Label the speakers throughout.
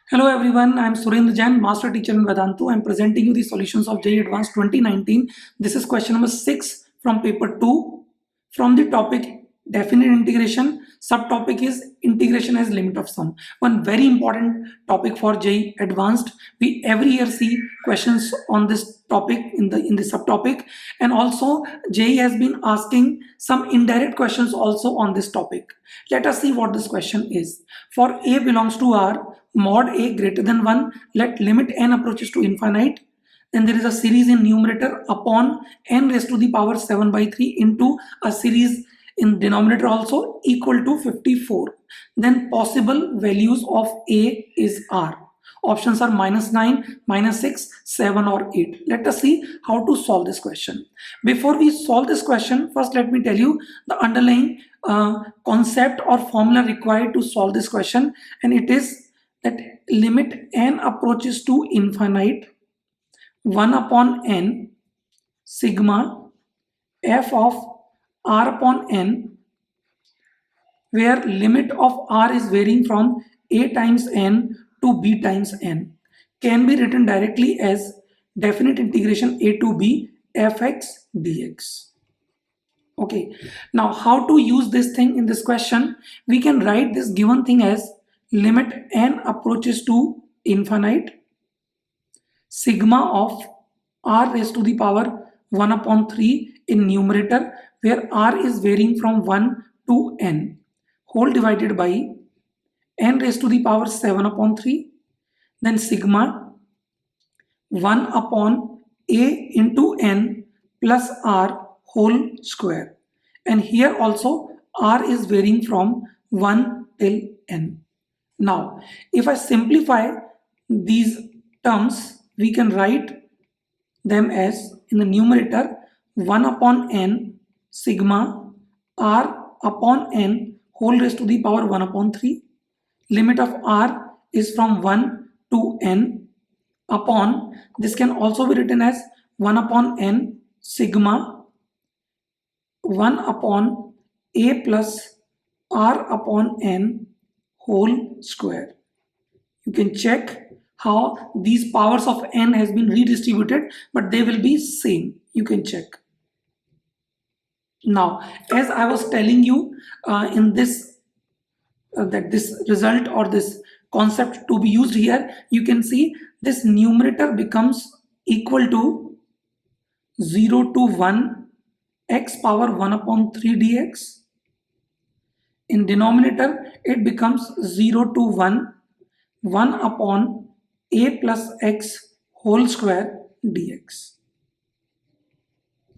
Speaker 1: Hello everyone, I am Surendra Jain, Master Teacher in Vedantu. I am presenting you the solutions of JEE Advanced 2019. This is question number 6 from paper 2 from the topic definite integration. Subtopic is integration as limit of sum. One very important topic for JEE Advanced. We every year see questions on this topic in the subtopic, and also JEE has been asking some indirect questions also on this topic. Let us see what this question is. For A belongs to R, mod A greater than 1, let limit n approaches to infinite. Then there is a series in numerator upon n raised to the power 7 by 3 into a series in denominator also equal to 54. Then possible values of A is R. Options are -9, -6, 7 or 8. Let us see how to solve this question. Before we solve this question, first let me tell you the underlying concept or formula required to solve this question, and it is that limit n approaches to infinite 1 upon n sigma f of r upon n, where limit of r is varying from a times n to b times n, can be written directly as definite integration a to b fx dx. Okay, now how to use this thing in this question? We can write this given thing as limit n approaches to infinite sigma of r raised to the power 1 upon 3 in numerator, where r is varying from 1 to n, whole divided by n raised to the power 7 upon 3, then sigma 1 upon a into n plus r whole square, and here also r is varying from 1 till n. Now if I simplify these terms, we can write them as in the numerator 1 upon n sigma r upon n whole raised to the power 1 upon 3. Limit of r is from 1 to n upon, this can also be written as 1 upon n sigma 1 upon a plus r upon n whole square. You can check how these powers of n has been redistributed, but they will be same. You can check. Now, as I was telling you in this that this result or this concept to be used here, you can see this numerator becomes equal to 0 to 1 x power 1 upon 3 dx. In denominator, it becomes 0 to 1 upon a plus x whole square dx.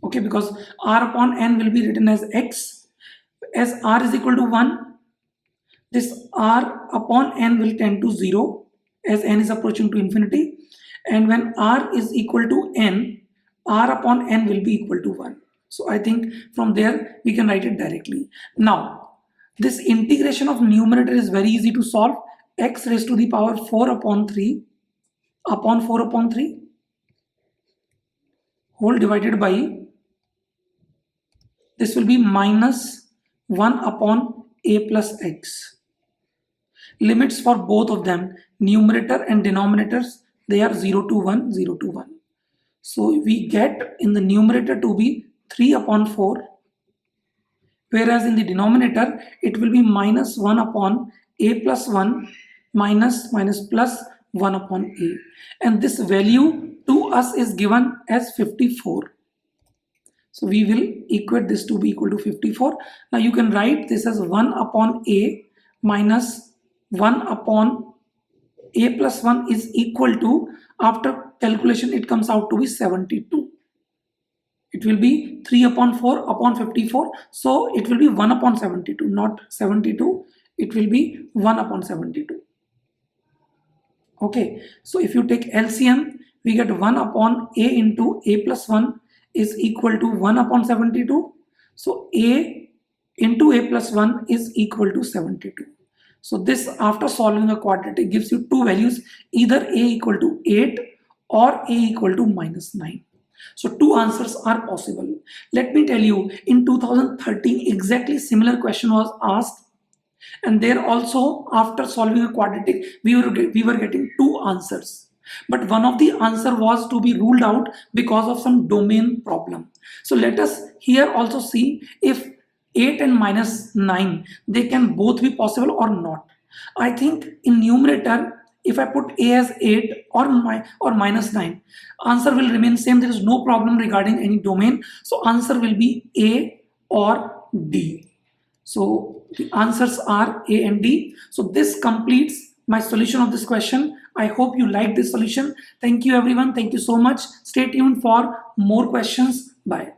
Speaker 1: Okay, because r upon n will be written as x. As r is equal to 1, this r upon n will tend to 0 as n is approaching to infinity, and when r is equal to n, r upon n will be equal to 1. So I think from there we can write it directly. Now this integration of numerator is very easy to solve. X raised to the power 4 upon 3 upon 4 upon 3 whole divided by, this will be minus 1 upon a plus x. Limits for both of them, numerator and denominators, they are 0 to 1, 0 to 1. So we get in the numerator to be 3 upon 4, whereas in the denominator it will be minus 1 upon a plus 1 minus plus 1 upon a, and this value to us is given as 54. So we will equate this to be equal to 54. Now you can write this as 1 upon a minus 1 upon a plus 1 is equal to, after calculation it comes out to be 72. It will be 3 upon 4 upon 54. So it will be 1 upon 72, not 72. It will be 1 upon 72. Okay, so if you take LCM, we get 1 upon a into a plus 1 is equal to 1 upon 72. So a into a plus 1 is equal to 72. So this, after solving a quadratic, gives you two values, either a equal to 8 or a equal to -9. So two answers are possible. Let me tell you, in 2013 exactly similar question was asked, And there also, after solving a quadratic, we were getting two answers. But one of the answer was to be ruled out because of some domain problem. So let us here also see if 8 and minus 9, they can both be possible or not. I think in numerator, if I put a as 8 or minus 9, answer will remain same. There is no problem regarding any domain. So answer will be A or D. So the answers are A and D. So this completes my solution of this question. I hope you like this solution. Thank you everyone. Thank you so much. Stay tuned for more questions. Bye.